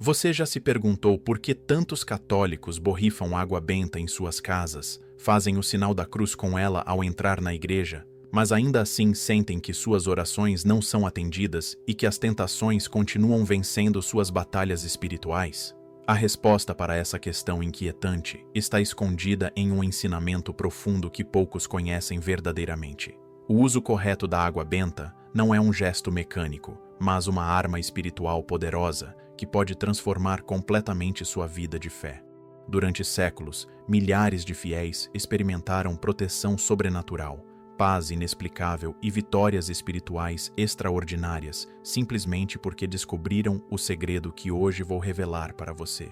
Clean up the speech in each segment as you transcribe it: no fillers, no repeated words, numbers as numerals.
Você já se perguntou por que tantos católicos borrifam água benta em suas casas, fazem o sinal da cruz com ela ao entrar na igreja, mas ainda assim sentem que suas orações não são atendidas e que as tentações continuam vencendo suas batalhas espirituais? A resposta para essa questão inquietante está escondida em um ensinamento profundo que poucos conhecem verdadeiramente. O uso correto da água benta não é um gesto mecânico, mas uma arma espiritual poderosa que pode transformar completamente sua vida de fé. Durante séculos, milhares de fiéis experimentaram proteção sobrenatural, paz inexplicável e vitórias espirituais extraordinárias, simplesmente porque descobriram o segredo que hoje vou revelar para você.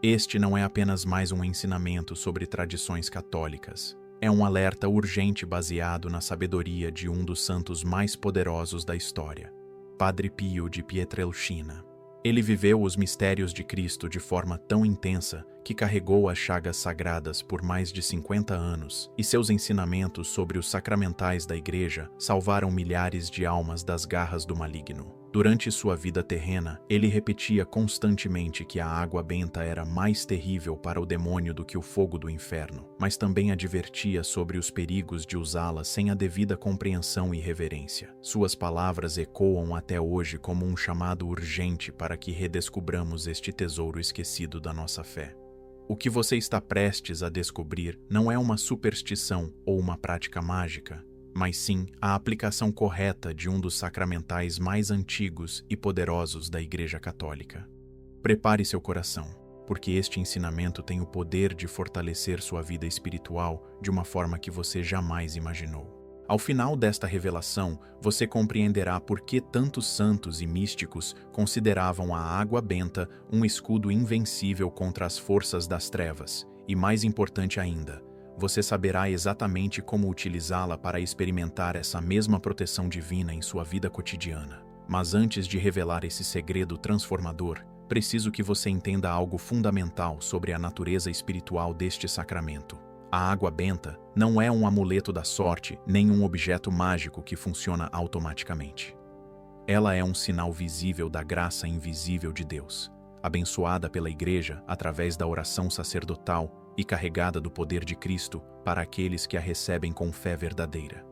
Este não é apenas mais um ensinamento sobre tradições católicas. É um alerta urgente baseado na sabedoria de um dos santos mais poderosos da história, Padre Pio de Pietrelcina. Ele viveu os mistérios de Cristo de forma tão intensa que carregou as chagas sagradas por mais de 50 anos, e seus ensinamentos sobre os sacramentais da Igreja salvaram milhares de almas das garras do maligno. Durante sua vida terrena, ele repetia constantemente que a água benta era mais terrível para o demônio do que o fogo do inferno, mas também advertia sobre os perigos de usá-la sem a devida compreensão e reverência. Suas palavras ecoam até hoje como um chamado urgente para que redescubramos este tesouro esquecido da nossa fé. O que você está prestes a descobrir não é uma superstição ou uma prática mágica, mas sim a aplicação correta de um dos sacramentais mais antigos e poderosos da Igreja Católica. Prepare seu coração, porque este ensinamento tem o poder de fortalecer sua vida espiritual de uma forma que você jamais imaginou. Ao final desta revelação, você compreenderá por que tantos santos e místicos consideravam a água benta um escudo invencível contra as forças das trevas, e mais importante ainda, você saberá exatamente como utilizá-la para experimentar essa mesma proteção divina em sua vida cotidiana. Mas antes de revelar esse segredo transformador, preciso que você entenda algo fundamental sobre a natureza espiritual deste sacramento. A água benta não é um amuleto da sorte, nem um objeto mágico que funciona automaticamente. Ela é um sinal visível da graça invisível de Deus, abençoada pela Igreja através da oração sacerdotal e carregada do poder de Cristo para aqueles que a recebem com fé verdadeira.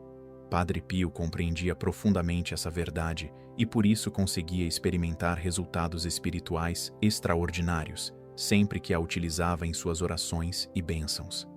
Padre Pio compreendia profundamente essa verdade e por isso conseguia experimentar resultados espirituais extraordinários, sempre que a utilizava em suas orações e bênçãos.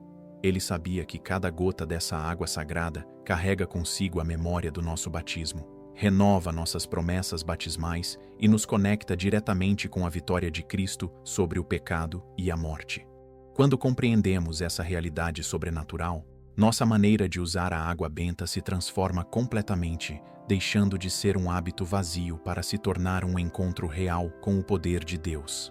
Ele sabia que cada gota dessa água sagrada carrega consigo a memória do nosso batismo, renova nossas promessas batismais e nos conecta diretamente com a vitória de Cristo sobre o pecado e a morte. Quando compreendemos essa realidade sobrenatural, nossa maneira de usar a água benta se transforma completamente, deixando de ser um hábito vazio para se tornar um encontro real com o poder de Deus.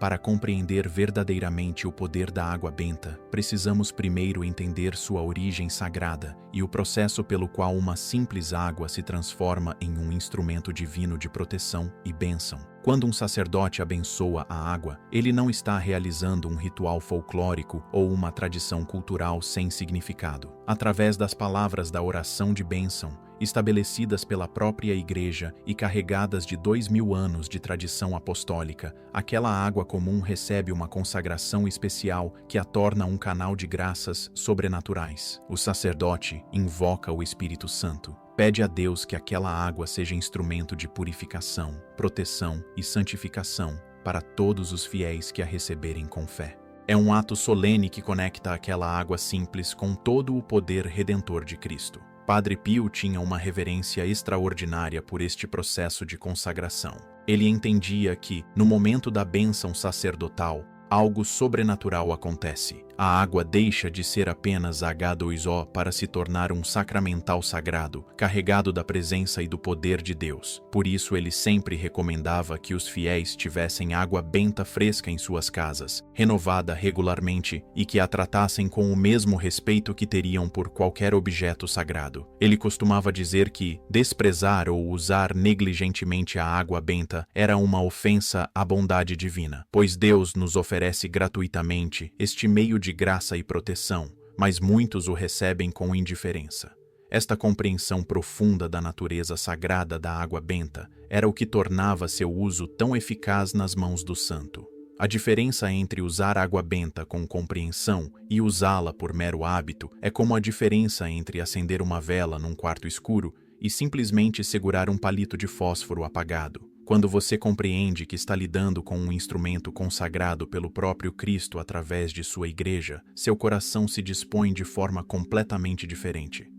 Para compreender verdadeiramente o poder da água benta, precisamos primeiro entender sua origem sagrada e o processo pelo qual uma simples água se transforma em um instrumento divino de proteção e bênção. Quando um sacerdote abençoa a água, ele não está realizando um ritual folclórico ou uma tradição cultural sem significado. Através das palavras da oração de bênção, estabelecidas pela própria Igreja e carregadas de 2000 anos de tradição apostólica, aquela água comum recebe uma consagração especial que a torna um canal de graças sobrenaturais. O sacerdote invoca o Espírito Santo. Pede a Deus que aquela água seja instrumento de purificação, proteção e santificação para todos os fiéis que a receberem com fé. É um ato solene que conecta aquela água simples com todo o poder redentor de Cristo. Padre Pio tinha uma reverência extraordinária por este processo de consagração. Ele entendia que, no momento da bênção sacerdotal, algo sobrenatural acontece. A água deixa de ser apenas H2O para se tornar um sacramental sagrado, carregado da presença e do poder de Deus. Por isso ele sempre recomendava que os fiéis tivessem água benta fresca em suas casas, renovada regularmente, e que a tratassem com o mesmo respeito que teriam por qualquer objeto sagrado. Ele costumava dizer que desprezar ou usar negligentemente a água benta era uma ofensa à bondade divina, pois Deus nos oferece gratuitamente este meio de graça e proteção, mas muitos o recebem com indiferença. Esta compreensão profunda da natureza sagrada da água benta era o que tornava seu uso tão eficaz nas mãos do santo. A diferença entre usar água benta com compreensão e usá-la por mero hábito é como a diferença entre acender uma vela num quarto escuro e simplesmente segurar um palito de fósforo apagado. Quando você compreende que está lidando com um instrumento consagrado pelo próprio Cristo através de sua igreja, seu coração se dispõe de forma completamente diferente.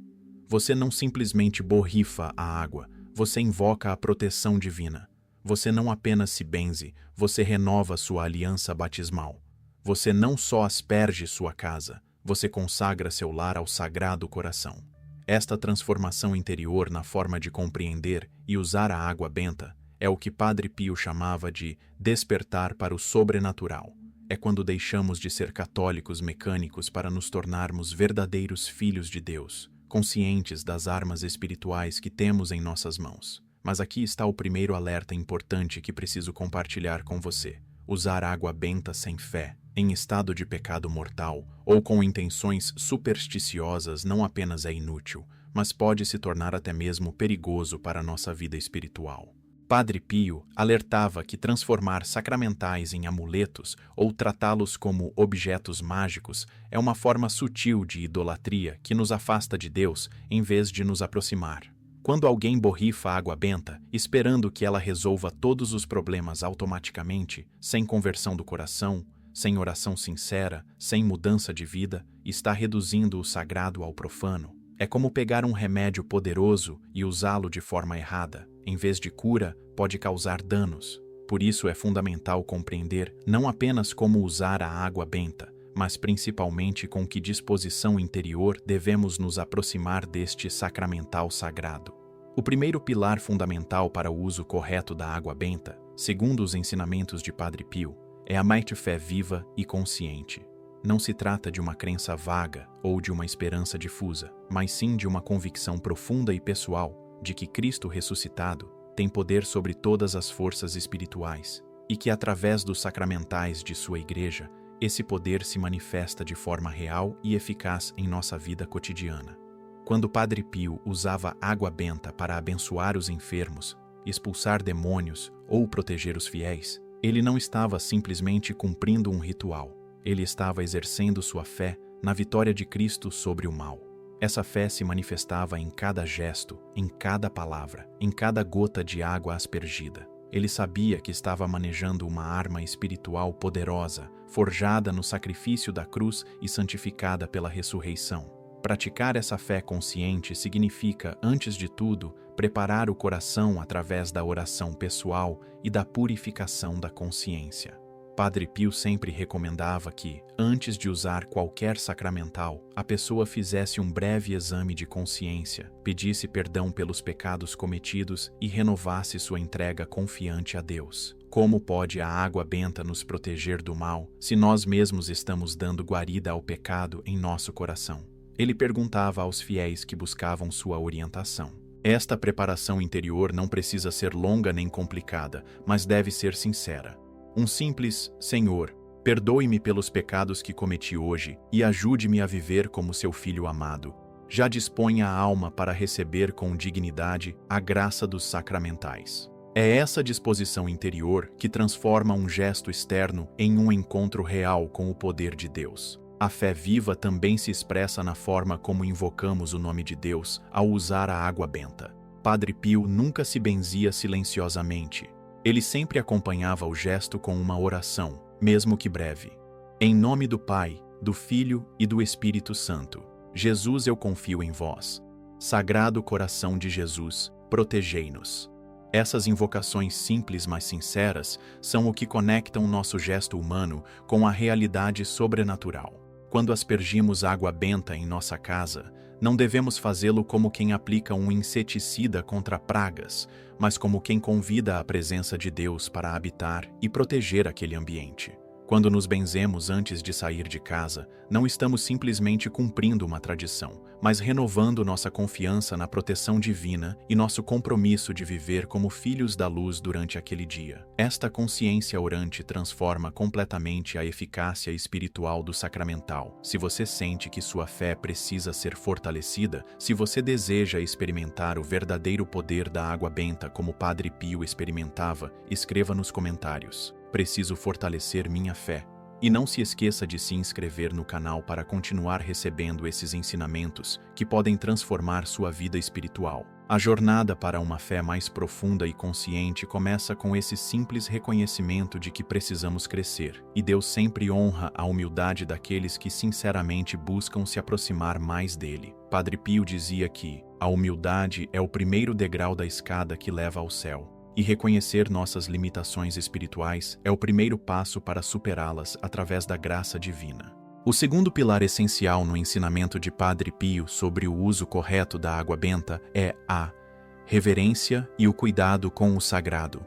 Você não simplesmente borrifa a água, você invoca a proteção divina. Você não apenas se benze, você renova sua aliança batismal. Você não só asperge sua casa, você consagra seu lar ao Sagrado Coração. Esta transformação interior na forma de compreender e usar a água benta é o que Padre Pio chamava de despertar para o sobrenatural. É quando deixamos de ser católicos mecânicos para nos tornarmos verdadeiros filhos de Deus, conscientes das armas espirituais que temos em nossas mãos. Mas aqui está o primeiro alerta importante que preciso compartilhar com você. Usar água benta sem fé, em estado de pecado mortal ou com intenções supersticiosas não apenas é inútil, mas pode se tornar até mesmo perigoso para a nossa vida espiritual. Padre Pio alertava que transformar sacramentais em amuletos ou tratá-los como objetos mágicos é uma forma sutil de idolatria que nos afasta de Deus em vez de nos aproximar. Quando alguém borrifa água benta, esperando que ela resolva todos os problemas automaticamente, sem conversão do coração, sem oração sincera, sem mudança de vida, está reduzindo o sagrado ao profano. É como pegar um remédio poderoso e usá-lo de forma errada. Em vez de cura, pode causar danos. Por isso é fundamental compreender não apenas como usar a água benta, mas principalmente com que disposição interior devemos nos aproximar deste sacramental sagrado. O primeiro pilar fundamental para o uso correto da água benta, segundo os ensinamentos de Padre Pio, é a fé viva e consciente. Não se trata de uma crença vaga ou de uma esperança difusa, mas sim de uma convicção profunda e pessoal de que Cristo ressuscitado tem poder sobre todas as forças espirituais e que, através dos sacramentais de sua igreja, esse poder se manifesta de forma real e eficaz em nossa vida cotidiana. Quando Padre Pio usava água benta para abençoar os enfermos, expulsar demônios ou proteger os fiéis, ele não estava simplesmente cumprindo um ritual. Ele estava exercendo sua fé na vitória de Cristo sobre o mal. Essa fé se manifestava em cada gesto, em cada palavra, em cada gota de água aspergida. Ele sabia que estava manejando uma arma espiritual poderosa, forjada no sacrifício da cruz e santificada pela ressurreição. Praticar essa fé consciente significa, antes de tudo, preparar o coração através da oração pessoal e da purificação da consciência. Padre Pio sempre recomendava que, antes de usar qualquer sacramental, a pessoa fizesse um breve exame de consciência, pedisse perdão pelos pecados cometidos e renovasse sua entrega confiante a Deus. Como pode a água benta nos proteger do mal se nós mesmos estamos dando guarida ao pecado em nosso coração? Ele perguntava aos fiéis que buscavam sua orientação. Esta preparação interior não precisa ser longa nem complicada, mas deve ser sincera. Um simples Senhor, perdoe-me pelos pecados que cometi hoje e ajude-me a viver como seu filho amado. Já disponha a alma para receber com dignidade a graça dos sacramentais. É essa disposição interior que transforma um gesto externo em um encontro real com o poder de Deus. A fé viva também se expressa na forma como invocamos o nome de Deus ao usar a água benta. Padre Pio nunca se benzia silenciosamente. Ele sempre acompanhava o gesto com uma oração, mesmo que breve. Em nome do Pai, do Filho e do Espírito Santo, Jesus, eu confio em vós. Sagrado Coração de Jesus, protegei-nos. Essas invocações simples, mas sinceras, são o que conectam nosso gesto humano com a realidade sobrenatural. Quando aspergimos água benta em nossa casa, não devemos fazê-lo como quem aplica um inseticida contra pragas, mas como quem convida a presença de Deus para habitar e proteger aquele ambiente. Quando nos benzemos antes de sair de casa, não estamos simplesmente cumprindo uma tradição, mas renovando nossa confiança na proteção divina e nosso compromisso de viver como filhos da luz durante aquele dia. Esta consciência orante transforma completamente a eficácia espiritual do sacramental. Se você sente que sua fé precisa ser fortalecida, se você deseja experimentar o verdadeiro poder da água benta como Padre Pio experimentava, escreva nos comentários. Preciso fortalecer minha fé. E não se esqueça de se inscrever no canal para continuar recebendo esses ensinamentos que podem transformar sua vida espiritual. A jornada para uma fé mais profunda e consciente começa com esse simples reconhecimento de que precisamos crescer. E Deus sempre honra a humildade daqueles que sinceramente buscam se aproximar mais dele. Padre Pio dizia que a humildade é o primeiro degrau da escada que leva ao céu. E reconhecer nossas limitações espirituais é o primeiro passo para superá-las através da graça divina. O segundo pilar essencial no ensinamento de Padre Pio sobre o uso correto da água benta é a reverência e o cuidado com o sagrado.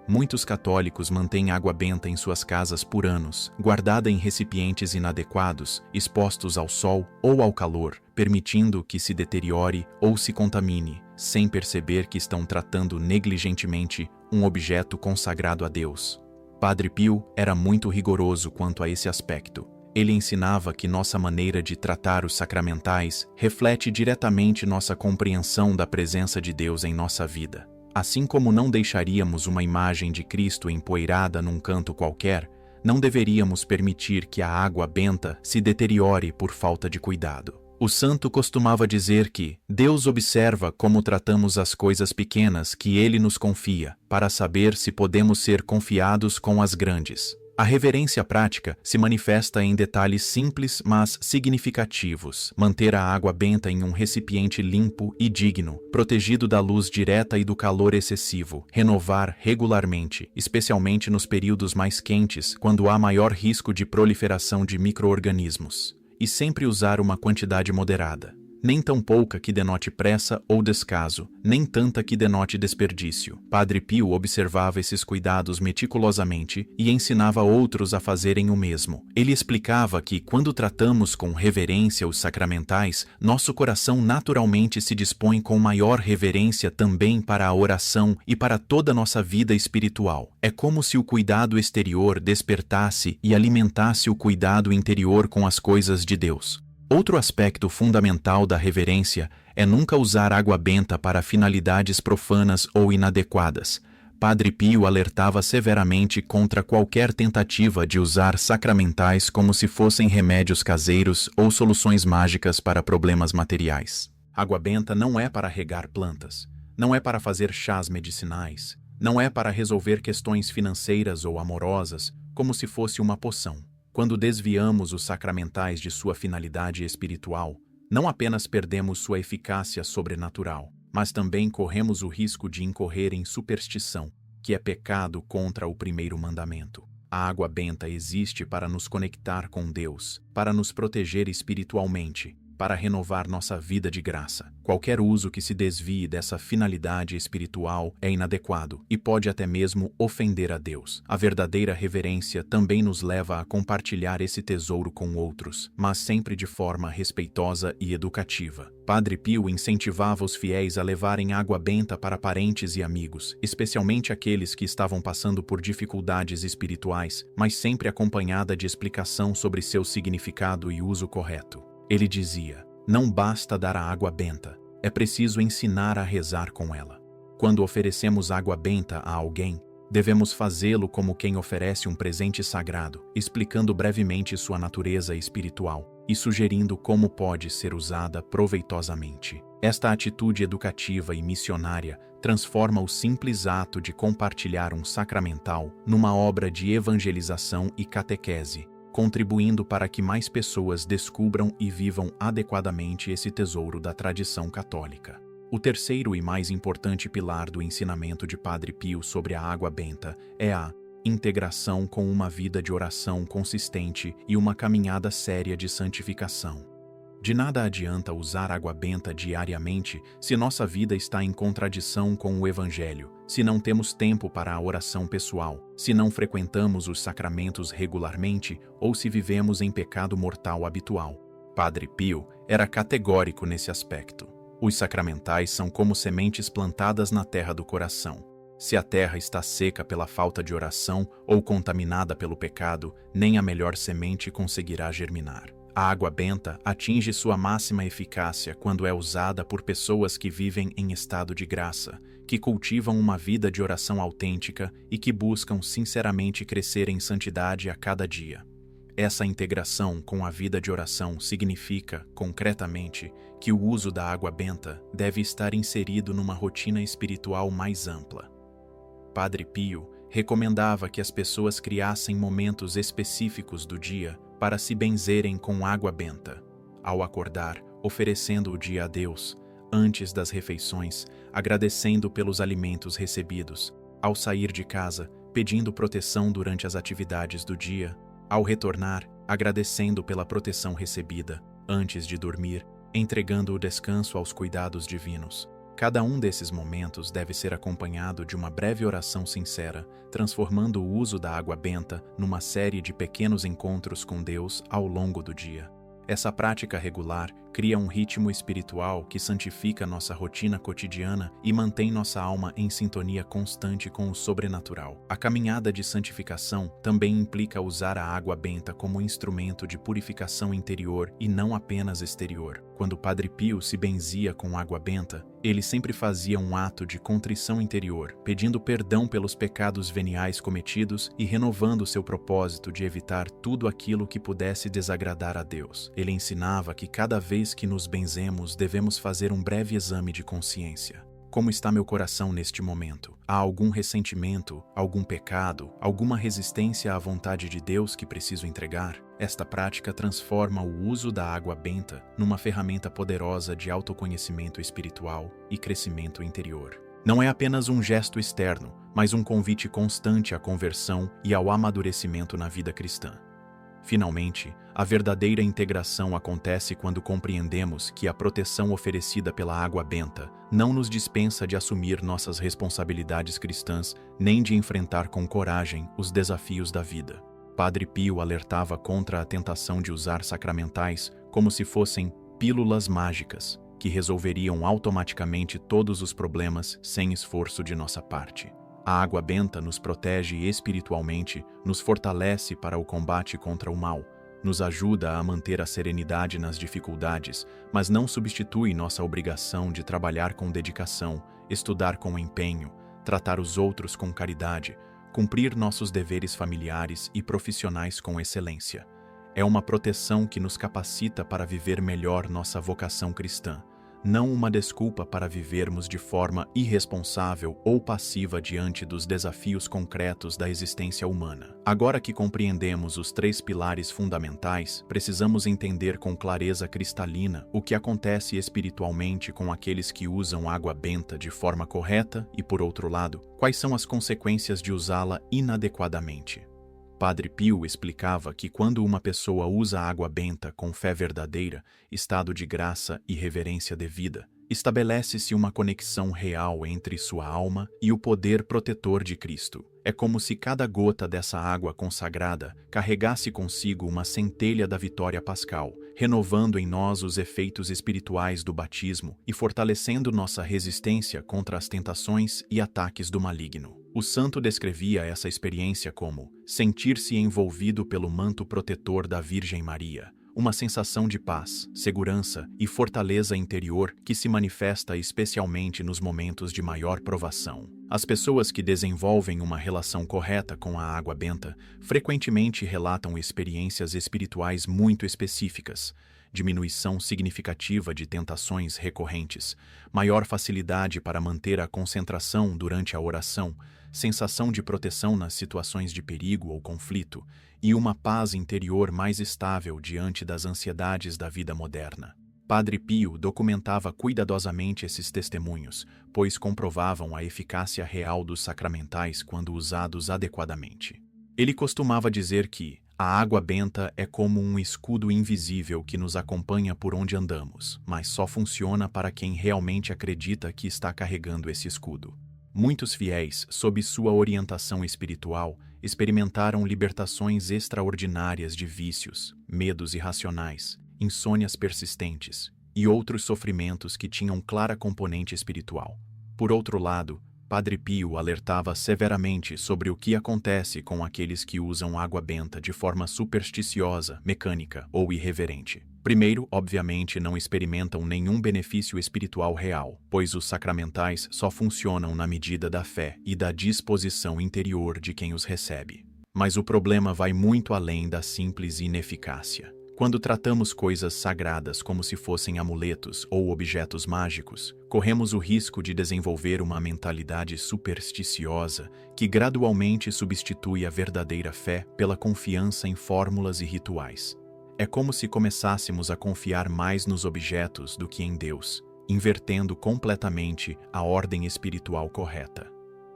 Muitos católicos mantêm água benta em suas casas por anos, guardada em recipientes inadequados, expostos ao sol ou ao calor, permitindo que se deteriore ou se contamine, sem perceber que estão tratando negligentemente um objeto consagrado a Deus. Padre Pio era muito rigoroso quanto a esse aspecto. Ele ensinava que nossa maneira de tratar os sacramentais reflete diretamente nossa compreensão da presença de Deus em nossa vida. Assim como não deixaríamos uma imagem de Cristo empoeirada num canto qualquer, não deveríamos permitir que a água benta se deteriore por falta de cuidado. O santo costumava dizer que Deus observa como tratamos as coisas pequenas que Ele nos confia, para saber se podemos ser confiados com as grandes. A reverência prática se manifesta em detalhes simples, mas significativos. Manter a água benta em um recipiente limpo e digno, protegido da luz direta e do calor excessivo. Renovar regularmente, especialmente nos períodos mais quentes, quando há maior risco de proliferação de micro-organismos. E sempre usar uma quantidade moderada. Nem tão pouca que denote pressa ou descaso, nem tanta que denote desperdício. Padre Pio observava esses cuidados meticulosamente e ensinava outros a fazerem o mesmo. Ele explicava que, quando tratamos com reverência os sacramentais, nosso coração naturalmente se dispõe com maior reverência também para a oração e para toda nossa vida espiritual. É como se o cuidado exterior despertasse e alimentasse o cuidado interior com as coisas de Deus. Outro aspecto fundamental da reverência é nunca usar água benta para finalidades profanas ou inadequadas. Padre Pio alertava severamente contra qualquer tentativa de usar sacramentais como se fossem remédios caseiros ou soluções mágicas para problemas materiais. Água benta não é para regar plantas, não é para fazer chás medicinais, não é para resolver questões financeiras ou amorosas como se fosse uma poção. Quando desviamos os sacramentais de sua finalidade espiritual, não apenas perdemos sua eficácia sobrenatural, mas também corremos o risco de incorrer em superstição, que é pecado contra o primeiro mandamento. A água benta existe para nos conectar com Deus, para nos proteger espiritualmente, para renovar nossa vida de graça. Qualquer uso que se desvie dessa finalidade espiritual é inadequado e pode até mesmo ofender a Deus. A verdadeira reverência também nos leva a compartilhar esse tesouro com outros, mas sempre de forma respeitosa e educativa. Padre Pio incentivava os fiéis a levarem água benta para parentes e amigos, especialmente aqueles que estavam passando por dificuldades espirituais, mas sempre acompanhada de explicação sobre seu significado e uso correto. Ele dizia: não basta dar a água benta, é preciso ensinar a rezar com ela. Quando oferecemos água benta a alguém, devemos fazê-lo como quem oferece um presente sagrado, explicando brevemente sua natureza espiritual e sugerindo como pode ser usada proveitosamente. Esta atitude educativa e missionária transforma o simples ato de compartilhar um sacramental numa obra de evangelização e catequese, contribuindo para que mais pessoas descubram e vivam adequadamente esse tesouro da tradição católica. O terceiro e mais importante pilar do ensinamento de Padre Pio sobre a água benta é a integração com uma vida de oração consistente e uma caminhada séria de santificação. De nada adianta usar água benta diariamente se nossa vida está em contradição com o Evangelho, se não temos tempo para a oração pessoal, se não frequentamos os sacramentos regularmente ou se vivemos em pecado mortal habitual. Padre Pio era categórico nesse aspecto. Os sacramentais são como sementes plantadas na terra do coração. Se a terra está seca pela falta de oração ou contaminada pelo pecado, nem a melhor semente conseguirá germinar. A água benta atinge sua máxima eficácia quando é usada por pessoas que vivem em estado de graça, que cultivam uma vida de oração autêntica e que buscam sinceramente crescer em santidade a cada dia. Essa integração com a vida de oração significa, concretamente, que o uso da água benta deve estar inserido numa rotina espiritual mais ampla. Padre Pio recomendava que as pessoas criassem momentos específicos do dia para se benzerem com água benta. Ao acordar, oferecendo o dia a Deus, antes das refeições, agradecendo pelos alimentos recebidos, ao sair de casa, pedindo proteção durante as atividades do dia, ao retornar, agradecendo pela proteção recebida, antes de dormir, entregando o descanso aos cuidados divinos. Cada um desses momentos deve ser acompanhado de uma breve oração sincera, transformando o uso da água benta numa série de pequenos encontros com Deus ao longo do dia. Essa prática regular cria um ritmo espiritual que santifica nossa rotina cotidiana e mantém nossa alma em sintonia constante com o sobrenatural. A caminhada de santificação também implica usar a água benta como instrumento de purificação interior e não apenas exterior. Quando Padre Pio se benzia com água benta, ele sempre fazia um ato de contrição interior, pedindo perdão pelos pecados veniais cometidos e renovando seu propósito de evitar tudo aquilo que pudesse desagradar a Deus. Ele ensinava que cada vez que nos benzemos devemos fazer um breve exame de consciência. Como está meu coração neste momento? Há algum ressentimento, algum pecado, alguma resistência à vontade de Deus que preciso entregar? Esta prática transforma o uso da água benta numa ferramenta poderosa de autoconhecimento espiritual e crescimento interior. Não é apenas um gesto externo, mas um convite constante à conversão e ao amadurecimento na vida cristã. Finalmente, a verdadeira integração acontece quando compreendemos que a proteção oferecida pela água benta não nos dispensa de assumir nossas responsabilidades cristãs nem de enfrentar com coragem os desafios da vida. Padre Pio alertava contra a tentação de usar sacramentais como se fossem pílulas mágicas, que resolveriam automaticamente todos os problemas sem esforço de nossa parte. A água benta nos protege espiritualmente, nos fortalece para o combate contra o mal, nos ajuda a manter a serenidade nas dificuldades, mas não substitui nossa obrigação de trabalhar com dedicação, estudar com empenho, tratar os outros com caridade, cumprir nossos deveres familiares e profissionais com excelência. É uma proteção que nos capacita para viver melhor nossa vocação cristã, não uma desculpa para vivermos de forma irresponsável ou passiva diante dos desafios concretos da existência humana. Agora que compreendemos os 3 pilares fundamentais, precisamos entender com clareza cristalina o que acontece espiritualmente com aqueles que usam água benta de forma correta e, por outro lado, quais são as consequências de usá-la inadequadamente. Padre Pio explicava que quando uma pessoa usa água benta com fé verdadeira, estado de graça e reverência devida, estabelece-se uma conexão real entre sua alma e o poder protetor de Cristo. É como se cada gota dessa água consagrada carregasse consigo uma centelha da vitória pascal, renovando em nós os efeitos espirituais do batismo e fortalecendo nossa resistência contra as tentações e ataques do maligno. O santo descrevia essa experiência como sentir-se envolvido pelo manto protetor da Virgem Maria, uma sensação de paz, segurança e fortaleza interior que se manifesta especialmente nos momentos de maior provação. As pessoas que desenvolvem uma relação correta com a água benta frequentemente relatam experiências espirituais muito específicas, diminuição significativa de tentações recorrentes, maior facilidade para manter a concentração durante a oração, sensação de proteção nas situações de perigo ou conflito e uma paz interior mais estável diante das ansiedades da vida moderna. Padre Pio documentava cuidadosamente esses testemunhos, pois comprovavam a eficácia real dos sacramentais quando usados adequadamente. Ele costumava dizer que A água benta é como um escudo invisível que nos acompanha por onde andamos, mas só funciona para quem realmente acredita que está carregando esse escudo. Muitos fiéis, sob sua orientação espiritual, experimentaram libertações extraordinárias de vícios, medos irracionais, insônias persistentes e outros sofrimentos que tinham clara componente espiritual. Por outro lado, Padre Pio alertava severamente sobre o que acontece com aqueles que usam água benta de forma supersticiosa, mecânica ou irreverente. Primeiro, obviamente, não experimentam nenhum benefício espiritual real, pois os sacramentais só funcionam na medida da fé e da disposição interior de quem os recebe. Mas o problema vai muito além da simples ineficácia. Quando tratamos coisas sagradas como se fossem amuletos ou objetos mágicos, corremos o risco de desenvolver uma mentalidade supersticiosa que gradualmente substitui a verdadeira fé pela confiança em fórmulas e rituais. É como se começássemos a confiar mais nos objetos do que em Deus, invertendo completamente a ordem espiritual correta.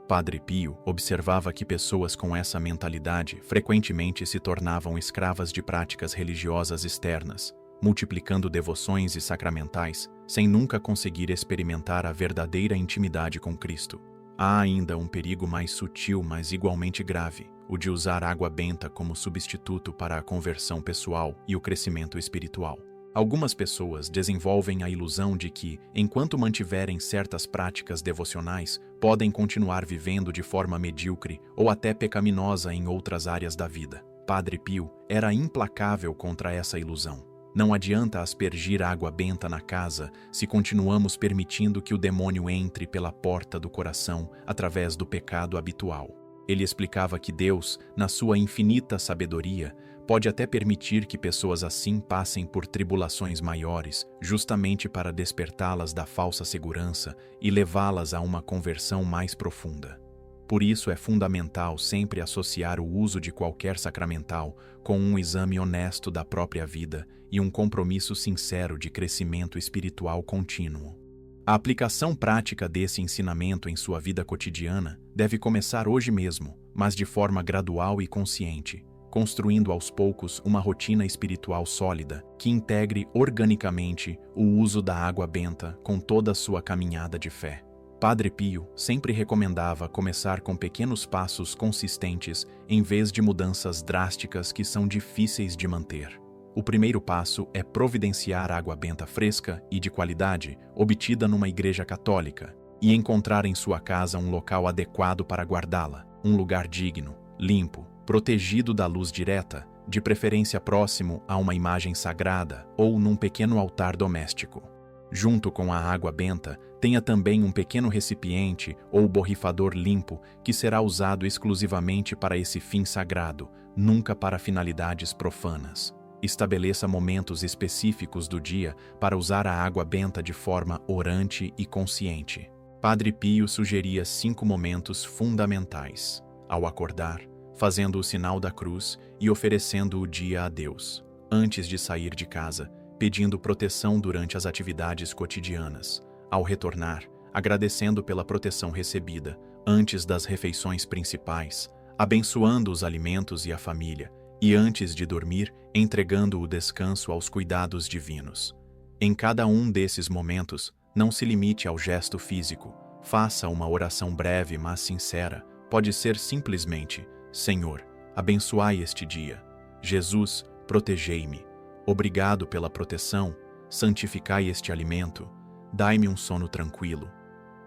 Padre Pio observava que pessoas com essa mentalidade frequentemente se tornavam escravas de práticas religiosas externas, multiplicando devoções e sacramentais, sem nunca conseguir experimentar a verdadeira intimidade com Cristo. Há ainda um perigo mais sutil, mas igualmente grave, o de usar água benta como substituto para a conversão pessoal e o crescimento espiritual. Algumas pessoas desenvolvem a ilusão de que, enquanto mantiverem certas práticas devocionais, podem continuar vivendo de forma medíocre ou até pecaminosa em outras áreas da vida. Padre Pio era implacável contra essa ilusão. Não adianta aspergir água benta na casa se continuamos permitindo que o demônio entre pela porta do coração através do pecado habitual. Ele explicava que Deus, na sua infinita sabedoria, pode até permitir que pessoas assim passem por tribulações maiores, justamente para despertá-las da falsa segurança e levá-las a uma conversão mais profunda. Por isso é fundamental sempre associar o uso de qualquer sacramental com um exame honesto da própria vida e um compromisso sincero de crescimento espiritual contínuo. A aplicação prática desse ensinamento em sua vida cotidiana deve começar hoje mesmo, mas de forma gradual e consciente, construindo aos poucos uma rotina espiritual sólida que integre organicamente o uso da água benta com toda a sua caminhada de fé. Padre Pio sempre recomendava começar com pequenos passos consistentes em vez de mudanças drásticas que são difíceis de manter. O primeiro passo é providenciar água benta fresca e de qualidade, obtida numa igreja católica, e encontrar em sua casa um local adequado para guardá-la, um lugar digno, limpo, protegido da luz direta, de preferência próximo a uma imagem sagrada ou num pequeno altar doméstico. Junto com a água benta, tenha também um pequeno recipiente ou borrifador limpo que será usado exclusivamente para esse fim sagrado, nunca para finalidades profanas. Estabeleça momentos específicos do dia para usar a água benta de forma orante e consciente. Padre Pio sugeria 5 momentos fundamentais: ao acordar, fazendo o sinal da cruz e oferecendo o dia a Deus; antes de sair de casa, pedindo proteção durante as atividades cotidianas; ao retornar, agradecendo pela proteção recebida; antes das refeições principais, abençoando os alimentos e a família; e antes de dormir, entregando o descanso aos cuidados divinos. Em cada um desses momentos, não se limite ao gesto físico. Faça uma oração breve, mas sincera. Pode ser simplesmente: Senhor, abençoai este dia. Jesus, protegei-me. Obrigado pela proteção. Santificai este alimento. Dai-me um sono tranquilo.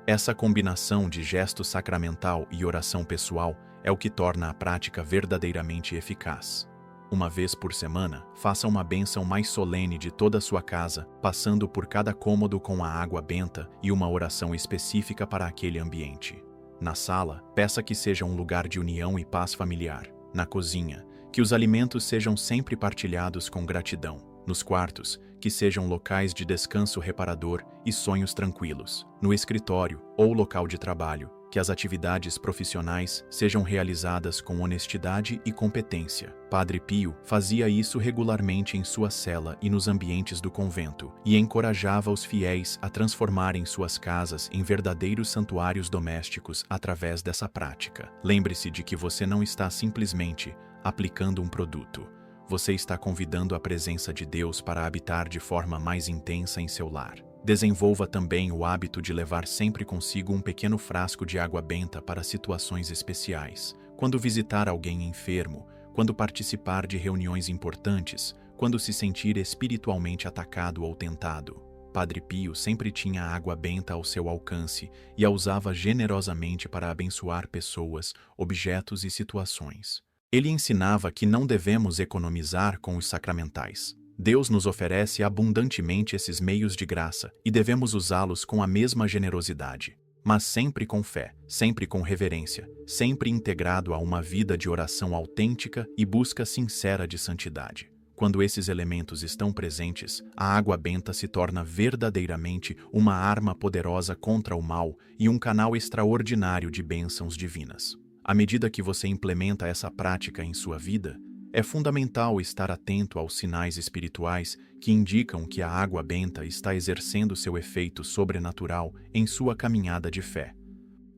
Essa combinação de gesto sacramental e oração pessoal é o que torna a prática verdadeiramente eficaz. Uma vez por semana, faça uma bênção mais solene de toda a sua casa, passando por cada cômodo com a água benta e uma oração específica para aquele ambiente. Na sala, peça que seja um lugar de união e paz familiar. Na cozinha, que os alimentos sejam sempre partilhados com gratidão. Nos quartos, que sejam locais de descanso reparador e sonhos tranquilos. No escritório ou local de trabalho, que as atividades profissionais sejam realizadas com honestidade e competência. Padre Pio fazia isso regularmente em sua cela e nos ambientes do convento, e encorajava os fiéis a transformarem suas casas em verdadeiros santuários domésticos através dessa prática. Lembre-se de que você não está simplesmente aplicando um produto. Você está convidando a presença de Deus para habitar de forma mais intensa em seu lar. Desenvolva também o hábito de levar sempre consigo um pequeno frasco de água benta para situações especiais. Quando visitar alguém enfermo, quando participar de reuniões importantes, quando se sentir espiritualmente atacado ou tentado. Padre Pio sempre tinha água benta ao seu alcance e a usava generosamente para abençoar pessoas, objetos e situações. Ele ensinava que não devemos economizar com os sacramentais. Deus nos oferece abundantemente esses meios de graça e devemos usá-los com a mesma generosidade, mas sempre com fé, sempre com reverência, sempre integrado a uma vida de oração autêntica e busca sincera de santidade. Quando esses elementos estão presentes, a água benta se torna verdadeiramente uma arma poderosa contra o mal e um canal extraordinário de bênçãos divinas. À medida que você implementa essa prática em sua vida, é fundamental estar atento aos sinais espirituais que indicam que a água benta está exercendo seu efeito sobrenatural em sua caminhada de fé.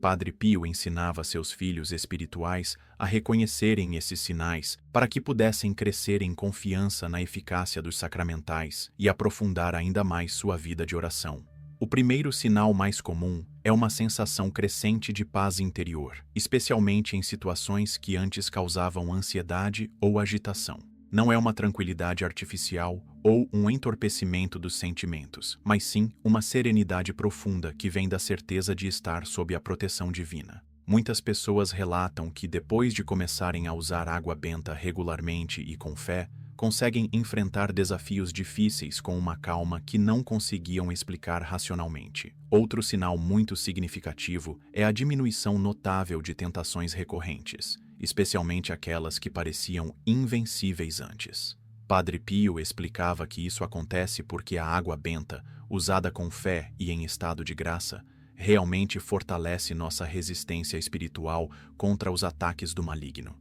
Padre Pio ensinava seus filhos espirituais a reconhecerem esses sinais para que pudessem crescer em confiança na eficácia dos sacramentais e aprofundar ainda mais sua vida de oração. O primeiro sinal mais comum é uma sensação crescente de paz interior, especialmente em situações que antes causavam ansiedade ou agitação. Não é uma tranquilidade artificial ou um entorpecimento dos sentimentos, mas sim uma serenidade profunda que vem da certeza de estar sob a proteção divina. Muitas pessoas relatam que depois de começarem a usar água benta regularmente e com fé, conseguem enfrentar desafios difíceis com uma calma que não conseguiam explicar racionalmente. Outro sinal muito significativo é a diminuição notável de tentações recorrentes, especialmente aquelas que pareciam invencíveis antes. Padre Pio explicava que isso acontece porque a água benta, usada com fé e em estado de graça, realmente fortalece nossa resistência espiritual contra os ataques do maligno.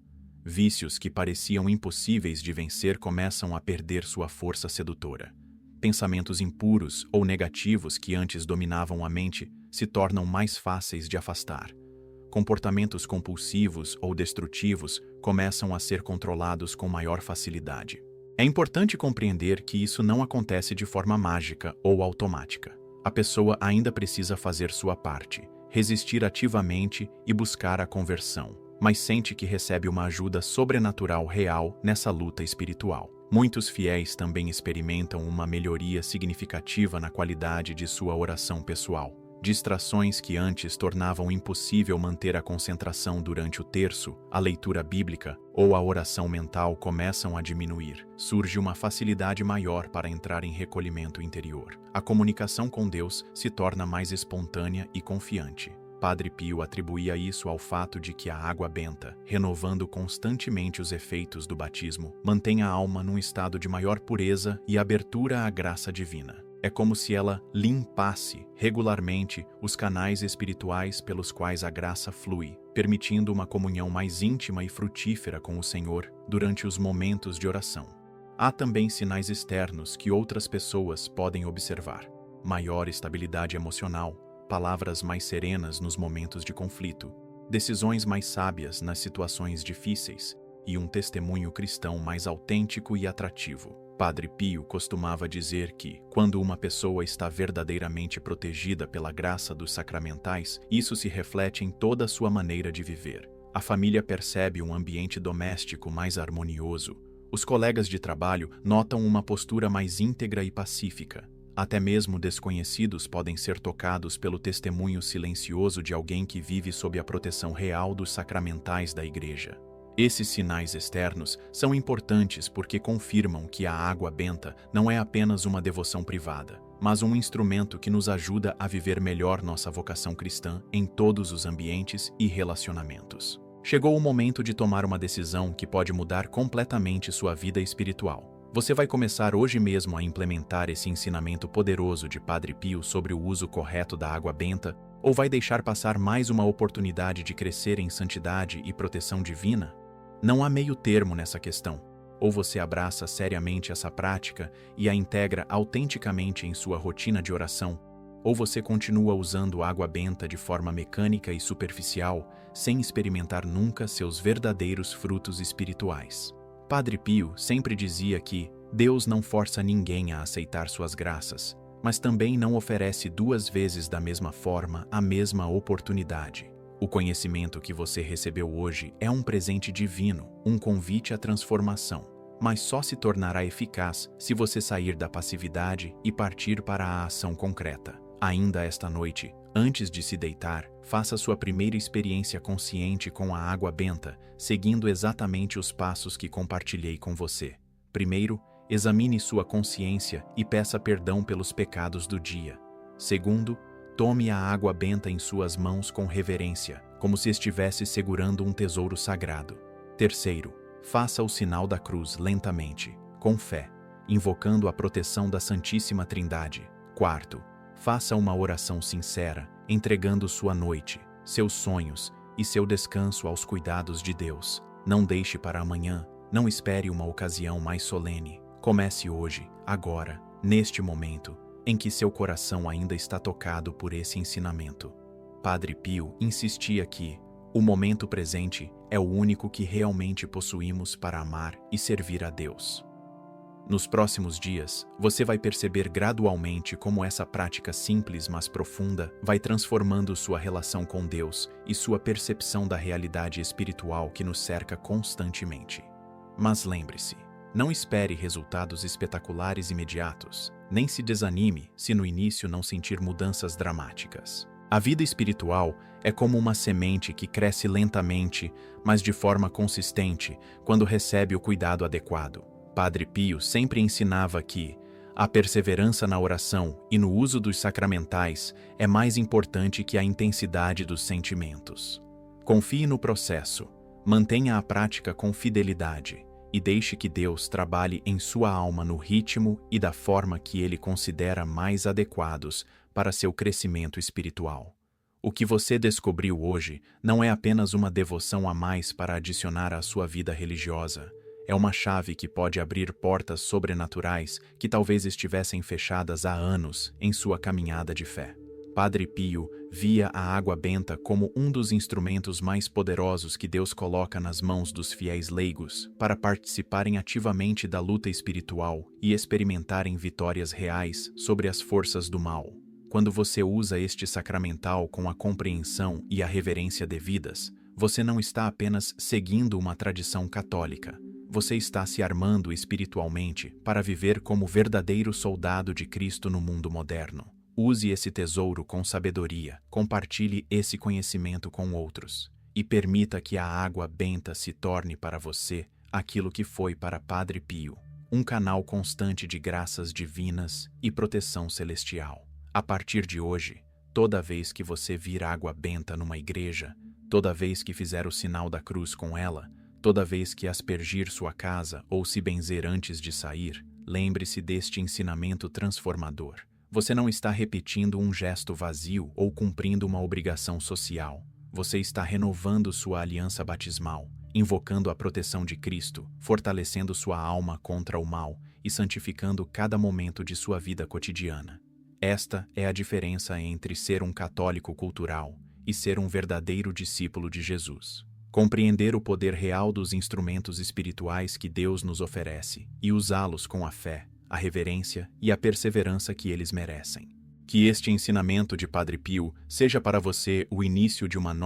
Vícios que pareciam impossíveis de vencer começam a perder sua força sedutora. Pensamentos impuros ou negativos que antes dominavam a mente se tornam mais fáceis de afastar. Comportamentos compulsivos ou destrutivos começam a ser controlados com maior facilidade. É importante compreender que isso não acontece de forma mágica ou automática. A pessoa ainda precisa fazer sua parte, resistir ativamente e buscar a conversão, mas sente que recebe uma ajuda sobrenatural real nessa luta espiritual. Muitos fiéis também experimentam uma melhoria significativa na qualidade de sua oração pessoal. Distrações que antes tornavam impossível manter a concentração durante o terço, a leitura bíblica ou a oração mental começam a diminuir. Surge uma facilidade maior para entrar em recolhimento interior. A comunicação com Deus se torna mais espontânea e confiante. Padre Pio atribuía isso ao fato de que a água benta, renovando constantemente os efeitos do batismo, mantém a alma num estado de maior pureza e abertura à graça divina. É como se ela limpasse regularmente os canais espirituais pelos quais a graça flui, permitindo uma comunhão mais íntima e frutífera com o Senhor durante os momentos de oração. Há também sinais externos que outras pessoas podem observar: maior estabilidade emocional, palavras mais serenas nos momentos de conflito, decisões mais sábias nas situações difíceis e um testemunho cristão mais autêntico e atrativo. Padre Pio costumava dizer que, quando uma pessoa está verdadeiramente protegida pela graça dos sacramentais, isso se reflete em toda a sua maneira de viver. A família percebe um ambiente doméstico mais harmonioso. Os colegas de trabalho notam uma postura mais íntegra e pacífica. Até mesmo desconhecidos podem ser tocados pelo testemunho silencioso de alguém que vive sob a proteção real dos sacramentais da Igreja. Esses sinais externos são importantes porque confirmam que a água benta não é apenas uma devoção privada, mas um instrumento que nos ajuda a viver melhor nossa vocação cristã em todos os ambientes e relacionamentos. Chegou o momento de tomar uma decisão que pode mudar completamente sua vida espiritual. Você vai começar hoje mesmo a implementar esse ensinamento poderoso de Padre Pio sobre o uso correto da água benta, ou vai deixar passar mais uma oportunidade de crescer em santidade e proteção divina? Não há meio termo nessa questão. Ou você abraça seriamente essa prática e a integra autenticamente em sua rotina de oração, ou você continua usando água benta de forma mecânica e superficial, sem experimentar nunca seus verdadeiros frutos espirituais. Padre Pio sempre dizia que Deus não força ninguém a aceitar suas graças, mas também não oferece duas vezes da mesma forma a mesma oportunidade. O conhecimento que você recebeu hoje é um presente divino, um convite à transformação, mas só se tornará eficaz se você sair da passividade e partir para a ação concreta. Ainda esta noite, antes de se deitar, faça sua primeira experiência consciente com a água benta, seguindo exatamente os passos que compartilhei com você. Primeiro, examine sua consciência e peça perdão pelos pecados do dia. Segundo, tome a água benta em suas mãos com reverência, como se estivesse segurando um tesouro sagrado. Terceiro, faça o sinal da cruz lentamente, com fé, invocando a proteção da Santíssima Trindade. Quarto, faça uma oração sincera, entregando sua noite, seus sonhos e seu descanso aos cuidados de Deus. Não deixe para amanhã, não espere uma ocasião mais solene. Comece hoje, agora, neste momento, em que seu coração ainda está tocado por esse ensinamento. Padre Pio insistia que o momento presente é o único que realmente possuímos para amar e servir a Deus. Nos próximos dias, você vai perceber gradualmente como essa prática simples mas profunda vai transformando sua relação com Deus e sua percepção da realidade espiritual que nos cerca constantemente. Mas lembre-se, não espere resultados espetaculares imediatos, nem se desanime se no início não sentir mudanças dramáticas. A vida espiritual é como uma semente que cresce lentamente, mas de forma consistente, quando recebe o cuidado adequado. Padre Pio sempre ensinava que a perseverança na oração e no uso dos sacramentais é mais importante que a intensidade dos sentimentos. Confie no processo, mantenha a prática com fidelidade e deixe que Deus trabalhe em sua alma no ritmo e da forma que Ele considera mais adequados para seu crescimento espiritual. O que você descobriu hoje não é apenas uma devoção a mais para adicionar à sua vida religiosa. É uma chave que pode abrir portas sobrenaturais que talvez estivessem fechadas há anos em sua caminhada de fé. Padre Pio via a água benta como um dos instrumentos mais poderosos que Deus coloca nas mãos dos fiéis leigos para participarem ativamente da luta espiritual e experimentarem vitórias reais sobre as forças do mal. Quando você usa este sacramental com a compreensão e a reverência devidas, você não está apenas seguindo uma tradição católica. Você está se armando espiritualmente para viver como verdadeiro soldado de Cristo no mundo moderno. Use esse tesouro com sabedoria, compartilhe esse conhecimento com outros e permita que a água benta se torne para você aquilo que foi para Padre Pio, um canal constante de graças divinas e proteção celestial. A partir de hoje, toda vez que você vir água benta numa igreja, toda vez que fizer o sinal da cruz com ela, toda vez que aspergir sua casa ou se benzer antes de sair, lembre-se deste ensinamento transformador. Você não está repetindo um gesto vazio ou cumprindo uma obrigação social. Você está renovando sua aliança batismal, invocando a proteção de Cristo, fortalecendo sua alma contra o mal e santificando cada momento de sua vida cotidiana. Esta é a diferença entre ser um católico cultural e ser um verdadeiro discípulo de Jesus. Compreender o poder real dos instrumentos espirituais que Deus nos oferece e usá-los com a fé, a reverência e a perseverança que eles merecem. Que este ensinamento de Padre Pio seja para você o início de uma nova